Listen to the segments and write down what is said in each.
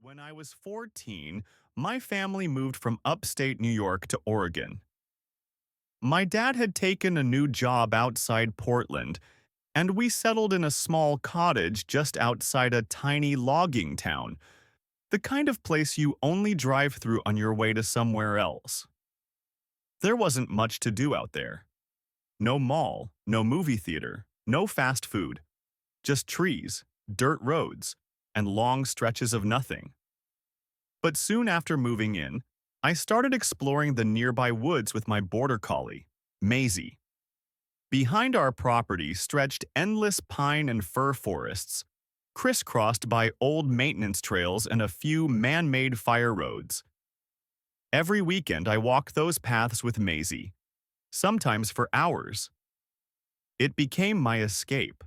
When I was 14, my family moved from upstate New York to Oregon. My dad had taken a new job outside Portland, and we settled in a small cottage just outside a tiny logging town, the kind of place you only drive through on your way to somewhere else. There wasn't much to do out there. No mall, no movie theater, no fast food, just trees, dirt roads, and long stretches of nothing. But soon after moving in, I started exploring the nearby woods with my border collie, Maisie. Behind our property stretched endless pine and fir forests, crisscrossed by old maintenance trails and a few man-made fire roads. Every weekend I walked those paths with Maisie, sometimes for hours. It became my escape.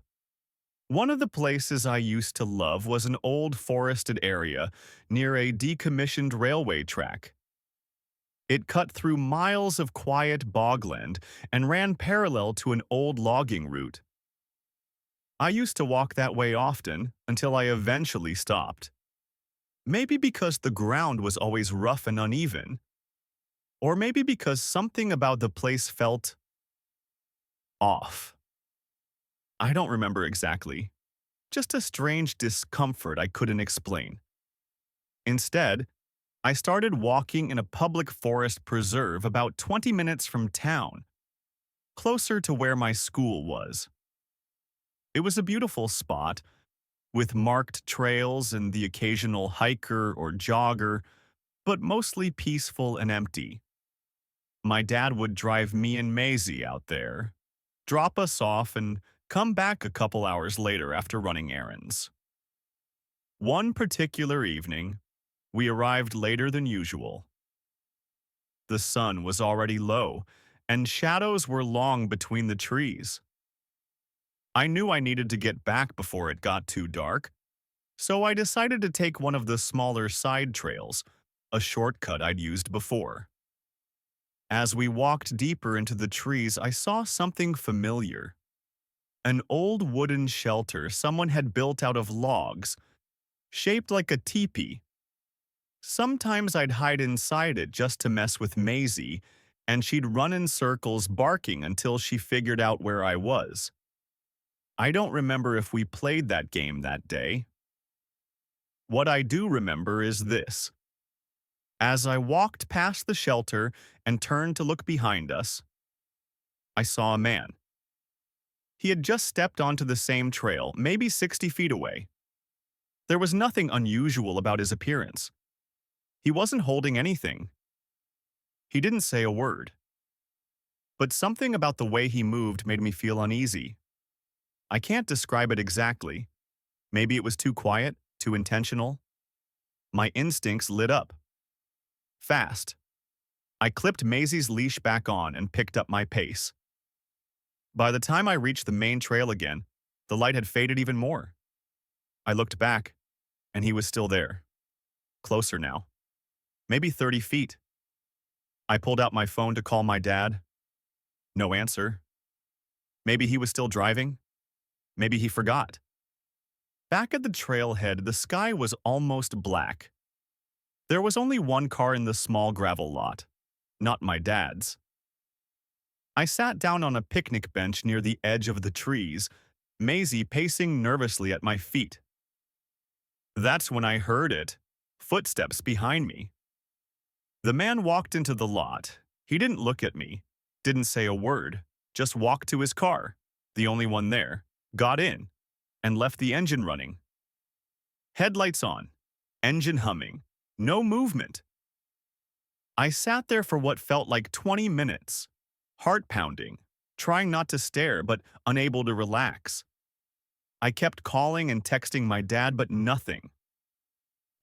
One of the places I used to love was an old forested area near a decommissioned railway track. It cut through miles of quiet bogland and ran parallel to an old logging route. I used to walk that way often until I eventually stopped. Maybe because the ground was always rough and uneven, or maybe because something about the place felt off. I don't remember exactly. Just a strange discomfort I couldn't explain. Instead, I started walking in a public forest preserve about 20 minutes from town, closer to where my school was. It was a beautiful spot, with marked trails and the occasional hiker or jogger, but mostly peaceful and empty. My dad would drive me and Maisie out there, drop us off, and come back a couple hours later after running errands. One particular evening, we arrived later than usual. The sun was already low, and shadows were long between the trees. I knew I needed to get back before it got too dark, so I decided to take one of the smaller side trails, a shortcut I'd used before. As we walked deeper into the trees, I saw something familiar. An old wooden shelter someone had built out of logs, shaped like a teepee. Sometimes I'd hide inside it just to mess with Maisie, and she'd run in circles barking until she figured out where I was. I don't remember if we played that game that day. What I do remember is this. As I walked past the shelter and turned to look behind us, I saw a man. He had just stepped onto the same trail, maybe 60 feet away. There was nothing unusual about his appearance. He wasn't holding anything. He didn't say a word. But something about the way he moved made me feel uneasy. I can't describe it exactly. Maybe it was too quiet, too intentional. My instincts lit up. Fast. I clipped Maisie's leash back on and picked up my pace. By the time I reached the main trail again, the light had faded even more. I looked back, and he was still there. Closer now. Maybe 30 feet. I pulled out my phone to call my dad. No answer. Maybe he was still driving. Maybe he forgot. Back at the trailhead, the sky was almost black. There was only one car in the small gravel lot, not my dad's. I sat down on a picnic bench near the edge of the trees, Maisie pacing nervously at my feet. That's when I heard it, footsteps behind me. The man walked into the lot. He didn't look at me, didn't say a word, just walked to his car, the only one there, got in, and left the engine running. Headlights on, engine humming, no movement. I sat there for what felt like 20 minutes, heart pounding, trying not to stare but unable to relax. I kept calling and texting my dad, but nothing.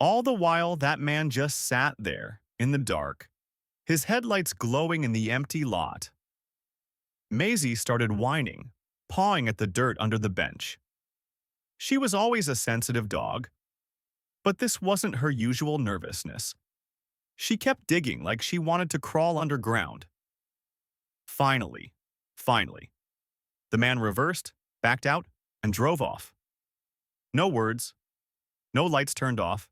All the while, that man just sat there, in the dark, his headlights glowing in the empty lot. Maisie started whining, pawing at the dirt under the bench. She was always a sensitive dog, but this wasn't her usual nervousness. She kept digging like she wanted to crawl underground. Finally, the man reversed, backed out, and drove off. No words, no lights turned off,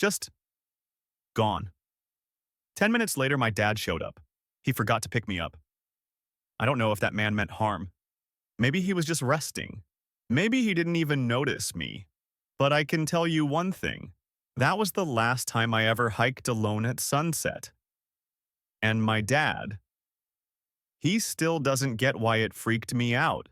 Just gone. 10 minutes later, my dad showed up. He forgot to pick me up. I don't know if that man meant harm. Maybe he was just resting. Maybe he didn't even notice me. But I can tell you one thing. That was the last time I ever hiked alone at sunset. And my dad, he still doesn't get why it freaked me out.